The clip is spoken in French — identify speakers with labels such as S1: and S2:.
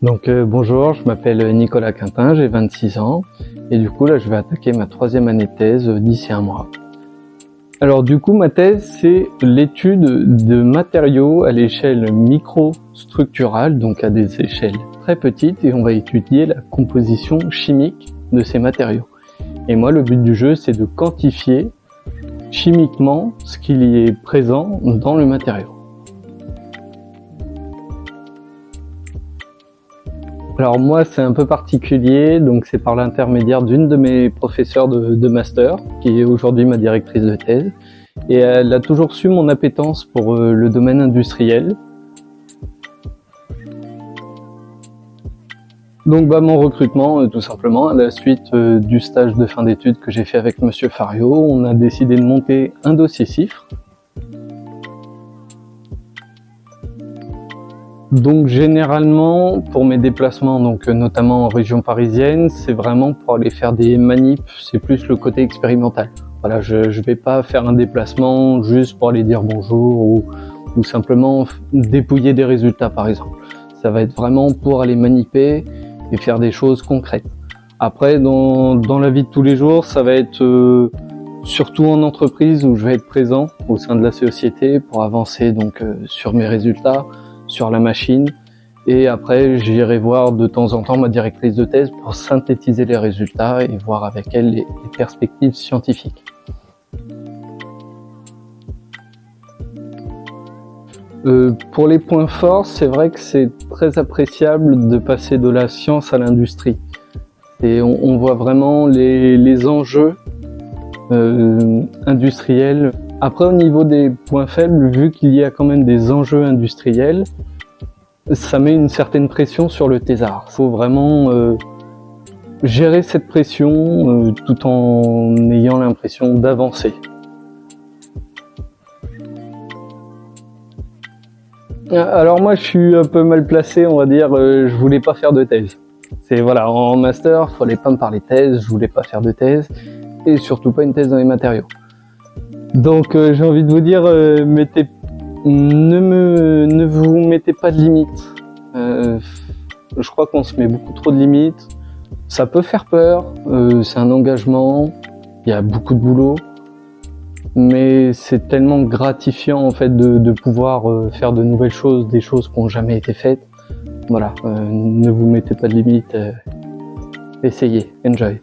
S1: Bonjour, je m'appelle Nicolas Quintin, j'ai 26 ans et du coup là je vais attaquer ma 3e année de thèse d'ici un mois. Alors du coup ma thèse c'est l'étude de matériaux à l'échelle microstructurale, donc à des échelles très petites, et on va étudier la composition chimique de ces matériaux. Et moi le but du jeu c'est de quantifier chimiquement ce qu'il y est présent dans le matériau. Alors moi c'est un peu particulier, donc c'est par l'intermédiaire d'une de mes professeurs de master, qui est aujourd'hui ma directrice de thèse, et elle a toujours su mon appétence pour le domaine industriel. Donc mon recrutement, tout simplement, à la suite du stage de fin d'études que j'ai fait avec Monsieur Fario, on a décidé de monter un dossier CIFRE. Donc généralement, pour mes déplacements, notamment en région parisienne, c'est vraiment pour aller faire des manips, c'est plus le côté expérimental. Voilà, je vais pas faire un déplacement juste pour aller dire bonjour ou simplement dépouiller des résultats par exemple. Ça va être vraiment pour aller maniper et faire des choses concrètes. Après, dans la vie de tous les jours, ça va être surtout en entreprise où je vais être présent au sein de la société pour avancer sur mes résultats, sur la machine, et après j'irai voir de temps en temps ma directrice de thèse pour synthétiser les résultats et voir avec elle les perspectives scientifiques. Pour les points forts, c'est vrai que c'est très appréciable de passer de la science à l'industrie. Et on voit vraiment les enjeux industriels. Après, au niveau des points faibles, vu qu'il y a quand même des enjeux industriels, ça met une certaine pression sur le thésard. Il faut vraiment gérer cette pression tout en ayant l'impression d'avancer. Alors moi, je suis un peu mal placé, on va dire. Je voulais pas faire de thèse. C'est voilà, en master, fallait pas me parler de thèse. Je voulais pas faire de thèse et surtout pas une thèse dans les matériaux. Donc j'ai envie de vous dire, ne vous mettez pas de limites. Je crois qu'on se met beaucoup trop de limites. Ça peut faire peur, c'est un engagement, il y a beaucoup de boulot, mais c'est tellement gratifiant en fait de pouvoir faire de nouvelles choses, des choses qui n'ont jamais été faites. Voilà, ne vous mettez pas de limites, essayez, enjoy.